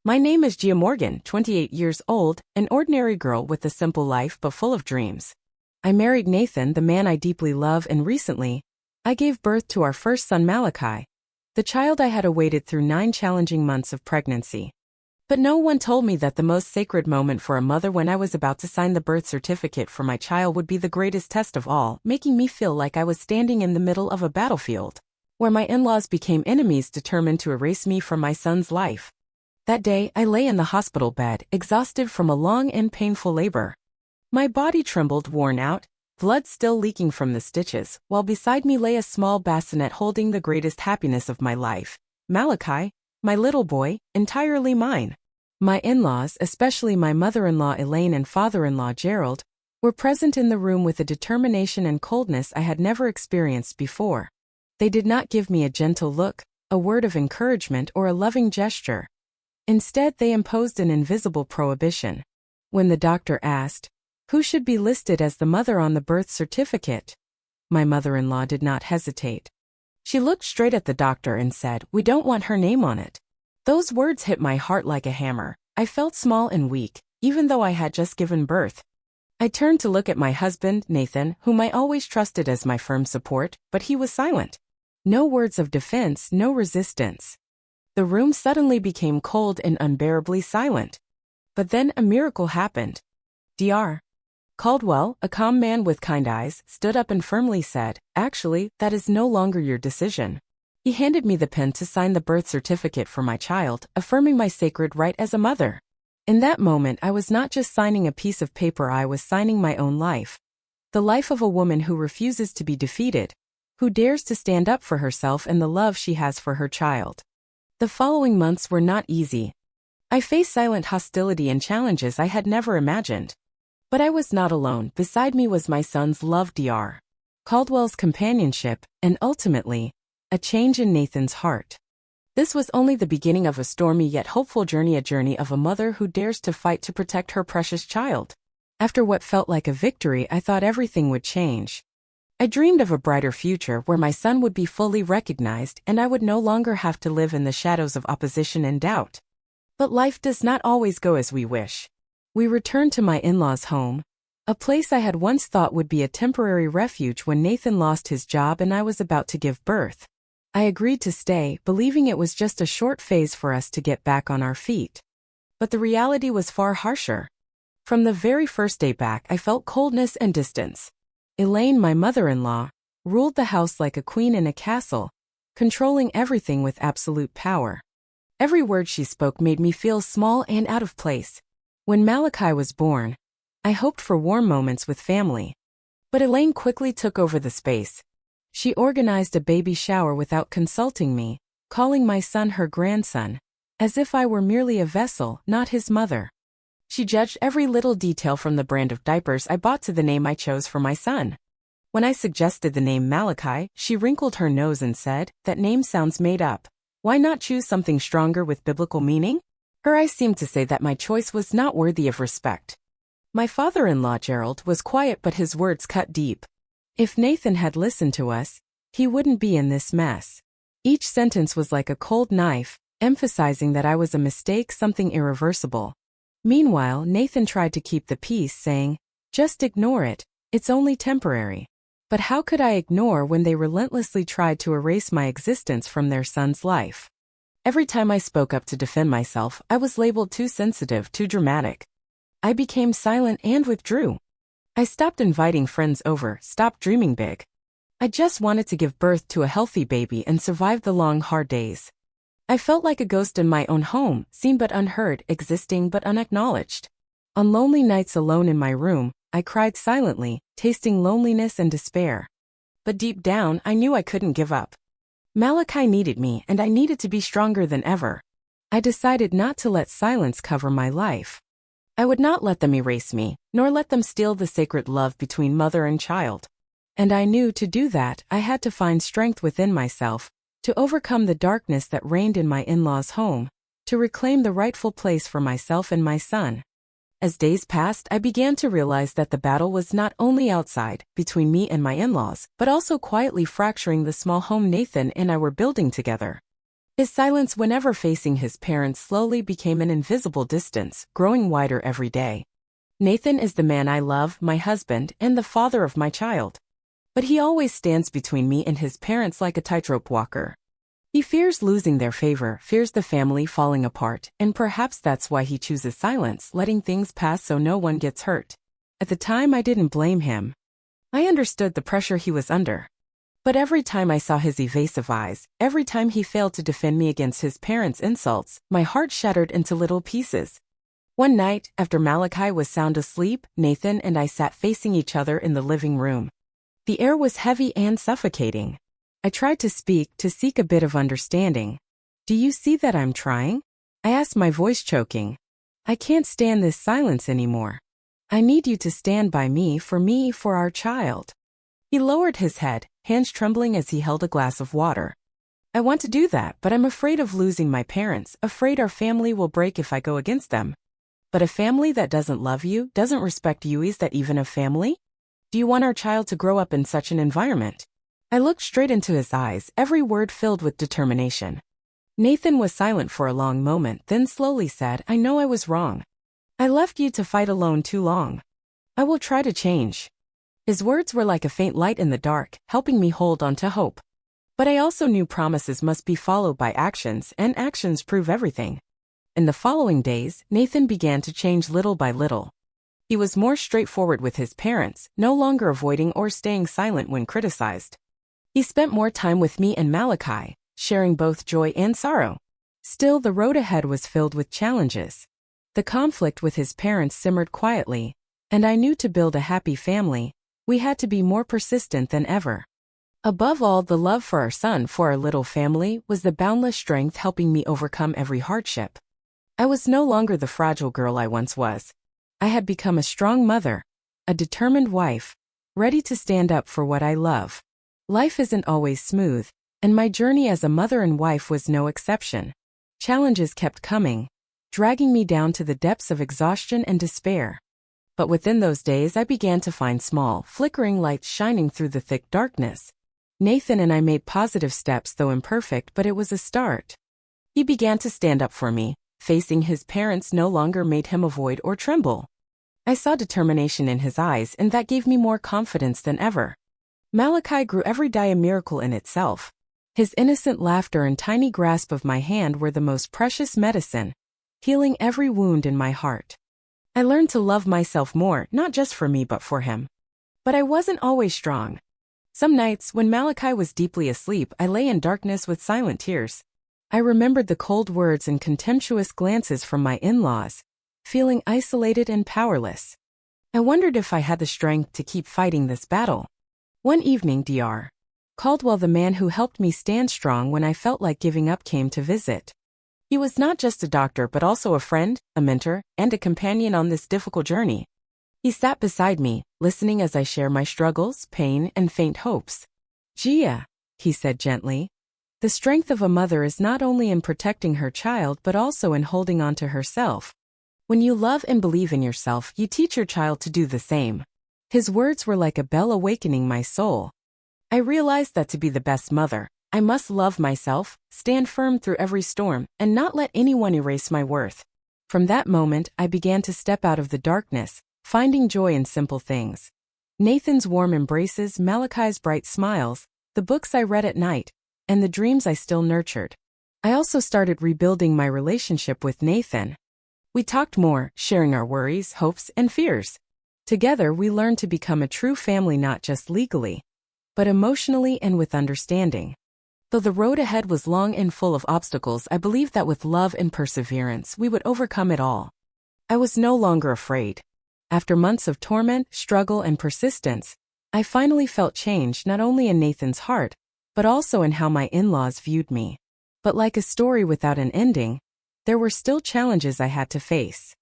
My name is Gia Morgan, 28 years old, an ordinary girl with a simple life but full of dreams. I married Nathan, the man I deeply love, and recently, I gave birth to our first son Malachi, the child I had awaited through 9 challenging months of pregnancy. But no one told me that the most sacred moment for a mother when I was about to sign the birth certificate for my child would be the greatest test of all, making me feel like I was standing in the middle of a battlefield, where my in-laws became enemies determined to erase me from my son's life. That day, I lay in the hospital bed, exhausted from a long and painful labor. My body trembled, worn out, blood still leaking from the stitches, while beside me lay a small bassinet holding the greatest happiness of my life, Malachi, my little boy, entirely mine. My in-laws, especially my mother-in-law Elaine and father-in-law Gerald, were present in the room with a determination and coldness I had never experienced before. They did not give me a gentle look, a word of encouragement, or a loving gesture. Instead, they imposed an invisible prohibition. When the doctor asked, "Who should be listed as the mother on the birth certificate?" my mother-in-law did not hesitate. She looked straight at the doctor and said, "We don't want her name on it." Those words hit my heart like a hammer. I felt small and weak, even though I had just given birth. I turned to look at my husband, Nathan, whom I always trusted as my firm support, but he was silent. No words of defense, no resistance. The room suddenly became cold and unbearably silent. But then a miracle happened. Dr. Caldwell, a calm man with kind eyes, stood up and firmly said, "Actually, that is no longer your decision." He handed me the pen to sign the birth certificate for my child, affirming my sacred right as a mother. In that moment, I was not just signing a piece of paper, I was signing my own life. The life of a woman who refuses to be defeated, who dares to stand up for herself and the love she has for her child. The following months were not easy. I faced silent hostility and challenges I had never imagined. But I was not alone. Beside me was my son's love, Dr. Caldwell's companionship, and ultimately, a change in Nathan's heart. This was only the beginning of a stormy yet hopeful journey, a journey of a mother who dares to fight to protect her precious child. After what felt like a victory, I thought everything would change. I dreamed of a brighter future where my son would be fully recognized and I would no longer have to live in the shadows of opposition and doubt. But life does not always go as we wish. We returned to my in-laws' home, a place I had once thought would be a temporary refuge when Nathan lost his job and I was about to give birth. I agreed to stay, believing it was just a short phase for us to get back on our feet. But the reality was far harsher. From the very first day back, I felt coldness and distance. Elaine, my mother-in-law, ruled the house like a queen in a castle, controlling everything with absolute power. Every word she spoke made me feel small and out of place. When Malachi was born, I hoped for warm moments with family. But Elaine quickly took over the space. She organized a baby shower without consulting me, calling my son her grandson, as if I were merely a vessel, not his mother. She judged every little detail from the brand of diapers I bought to the name I chose for my son. When I suggested the name Malachi, she wrinkled her nose and said, "That name sounds made up. Why not choose something stronger with biblical meaning?" Her eyes seemed to say that my choice was not worthy of respect. My father-in-law Gerald was quiet, but his words cut deep. If Nathan had listened to us, he wouldn't be in this mess. Each sentence was like a cold knife, emphasizing that I was a mistake, something irreversible. Meanwhile, Nathan tried to keep the peace, saying, "Just ignore it, it's only temporary." But how could I ignore when they relentlessly tried to erase my existence from their son's life? Every time I spoke up to defend myself, I was labeled too sensitive, too dramatic. I became silent and withdrew. I stopped inviting friends over, stopped dreaming big. I just wanted to give birth to a healthy baby and survive the long, hard days. I felt like a ghost in my own home, seen but unheard, existing but unacknowledged. On lonely nights alone in my room, I cried silently, tasting loneliness and despair. But deep down, I knew I couldn't give up. Malachi needed me, and I needed to be stronger than ever. I decided not to let silence cover my life. I would not let them erase me, nor let them steal the sacred love between mother and child. And I knew to do that, I had to find strength within myself, to overcome the darkness that reigned in my in-laws' home, to reclaim the rightful place for myself and my son. As days passed, I began to realize that the battle was not only outside, between me and my in-laws, but also quietly fracturing the small home Nathan and I were building together. His silence whenever facing his parents slowly became an invisible distance, growing wider every day. Nathan is the man I love, my husband, and the father of my child. But he always stands between me and his parents like a tightrope walker. He fears losing their favor, fears the family falling apart, and perhaps that's why he chooses silence, letting things pass so no one gets hurt. At the time, I didn't blame him. I understood the pressure he was under. But every time I saw his evasive eyes, every time he failed to defend me against his parents' insults, my heart shattered into little pieces. One night, after Malachi was sound asleep, Nathan and I sat facing each other in the living room. The air was heavy and suffocating. I tried to speak, to seek a bit of understanding. "Do you see that I'm trying?" I asked, my voice choking. "I can't stand this silence anymore. I need you to stand by me, for our child." He lowered his head, hands trembling as he held a glass of water. "I want to do that, but I'm afraid of losing my parents, afraid our family will break if I go against them." "But a family that doesn't love you, doesn't respect you, is that even a family? Do you want our child to grow up in such an environment?" I looked straight into his eyes, every word filled with determination. Nathan was silent for a long moment, then slowly said, "I know I was wrong. I left you to fight alone too long. I will try to change." His words were like a faint light in the dark, helping me hold on to hope. But I also knew promises must be followed by actions, and actions prove everything. In the following days, Nathan began to change little by little. He was more straightforward with his parents, no longer avoiding or staying silent when criticized. He spent more time with me and Malachi, sharing both joy and sorrow. Still, the road ahead was filled with challenges. The conflict with his parents simmered quietly, and I knew to build a happy family, we had to be more persistent than ever. Above all, the love for our son, for our little family, was the boundless strength helping me overcome every hardship. I was no longer the fragile girl I once was. I had become a strong mother, a determined wife, ready to stand up for what I love. Life isn't always smooth, and my journey as a mother and wife was no exception. Challenges kept coming, dragging me down to the depths of exhaustion and despair. But within those days, I began to find small, flickering lights shining through the thick darkness. Nathan and I made positive steps, though imperfect, but it was a start. He began to stand up for me. Facing his parents no longer made him avoid or tremble. I saw determination in his eyes, and that gave me more confidence than ever. Malachi grew every day, a miracle in itself. His innocent laughter and tiny grasp of my hand were the most precious medicine, healing every wound in my heart. I learned to love myself more, not just for me but for him. But I wasn't always strong. Some nights, when Malachi was deeply asleep, I lay in darkness with silent tears. I remembered the cold words and contemptuous glances from my in-laws, feeling isolated and powerless. I wondered if I had the strength to keep fighting this battle. One evening, Dr. Caldwell, the man who helped me stand strong when I felt like giving up, came to visit. He was not just a doctor but also a friend, a mentor, and a companion on this difficult journey. He sat beside me, listening as I shared my struggles, pain, and faint hopes. "Gia," he said gently, "the strength of a mother is not only in protecting her child but also in holding on to herself. When you love and believe in yourself, you teach your child to do the same." His words were like a bell awakening my soul. I realized that to be the best mother, I must love myself, stand firm through every storm, and not let anyone erase my worth. From that moment, I began to step out of the darkness, finding joy in simple things. Nathan's warm embraces, Malachi's bright smiles, the books I read at night, and the dreams I still nurtured. I also started rebuilding my relationship with Nathan. We talked more, sharing our worries, hopes, and fears. Together, we learned to become a true family, not just legally, but emotionally and with understanding. Though the road ahead was long and full of obstacles, I believed that with love and perseverance, we would overcome it all. I was no longer afraid. After months of torment, struggle, and persistence, I finally felt change not only in Nathan's heart, but also in how my in-laws viewed me. But like a story without an ending, there were still challenges I had to face.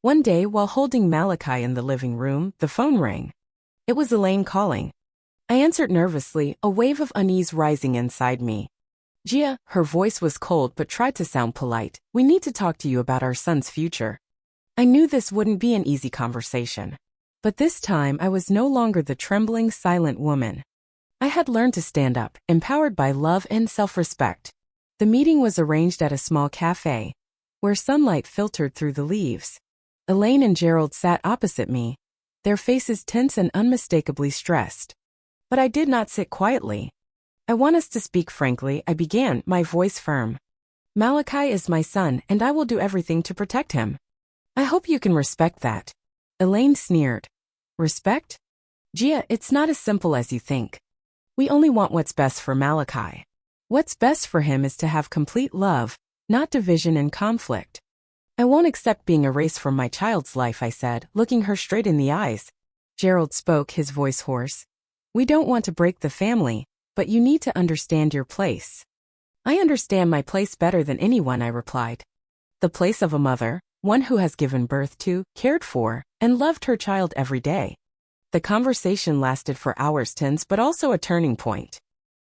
One day, while holding Malachi in the living room, the phone rang. It was Elaine calling. I answered nervously, a wave of unease rising inside me. "Gia," her voice was cold but tried to sound polite, "we need to talk to you about our son's future." I knew this wouldn't be an easy conversation. But this time, I was no longer the trembling, silent woman. I had learned to stand up, empowered by love and self-respect. The meeting was arranged at a small cafe, where sunlight filtered through the leaves. Elaine and Gerald sat opposite me, their faces tense and unmistakably stressed. But I did not sit quietly. I want us to speak frankly, I began, my voice firm. Malachi is my son, and I will do everything to protect him. I hope you can respect that. Elaine sneered. Respect? Gia, it's not as simple as you think. We only want what's best for Malachi. What's best for him is to have complete love, not division and conflict. I won't accept being erased from my child's life, I said, looking her straight in the eyes. Gerald spoke, his voice hoarse. We don't want to break the family, but you need to understand your place. I understand my place better than anyone, I replied. The place of a mother, one who has given birth to, cared for, and loved her child every day. The conversation lasted for hours, tense but also a turning point.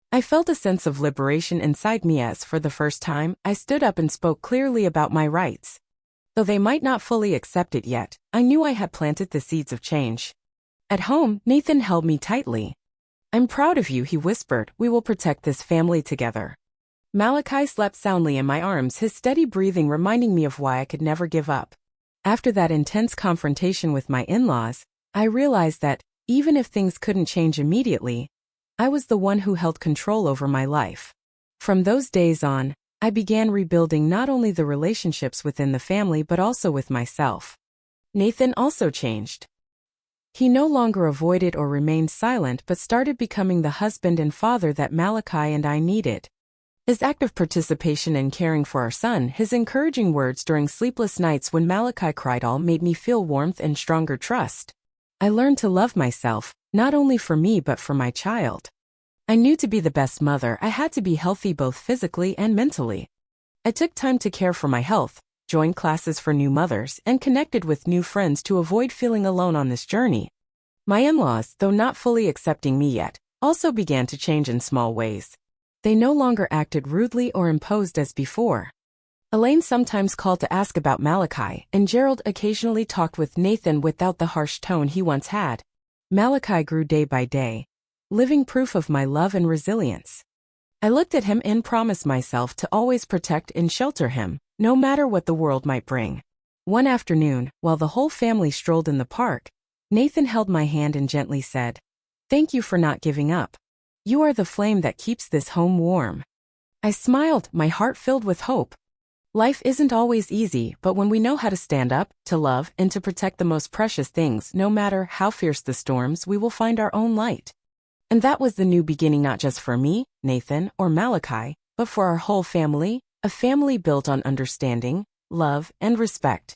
I felt a sense of liberation inside me as, for the first time, I stood up and spoke clearly about my rights. Though they might not fully accept it yet, I knew I had planted the seeds of change. At home, Nathan held me tightly. I'm proud of you, he whispered. We will protect this family together. Malachi slept soundly in my arms, his steady breathing reminding me of why I could never give up. After that intense confrontation with my in-laws, I realized that, even if things couldn't change immediately, I was the one who held control over my life. From those days on, I began rebuilding not only the relationships within the family but also with myself. Nathan also changed. He no longer avoided or remained silent but started becoming the husband and father that Malachi and I needed. His active participation in caring for our son, his encouraging words during sleepless nights when Malachi cried, all made me feel warmth and stronger trust. I learned to love myself, not only for me but for my child. I knew to be the best mother, I had to be healthy both physically and mentally. I took time to care for my health, joined classes for new mothers, and connected with new friends to avoid feeling alone on this journey. My in-laws, though not fully accepting me yet, also began to change in small ways. They no longer acted rudely or imposed as before. Elaine sometimes called to ask about Malachi, and Gerald occasionally talked with Nathan without the harsh tone he once had. Malachi grew day by day, living proof of my love and resilience. I looked at him and promised myself to always protect and shelter him, no matter what the world might bring. One afternoon, while the whole family strolled in the park, Nathan held my hand and gently said, "Thank you for not giving up. You are the flame that keeps this home warm." I smiled, my heart filled with hope. Life isn't always easy, but when we know how to stand up, to love, and to protect the most precious things, no matter how fierce the storms, we will find our own light. And that was the new beginning, not just for me, Nathan, or Malachi, but for our whole family, a family built on understanding, love, and respect.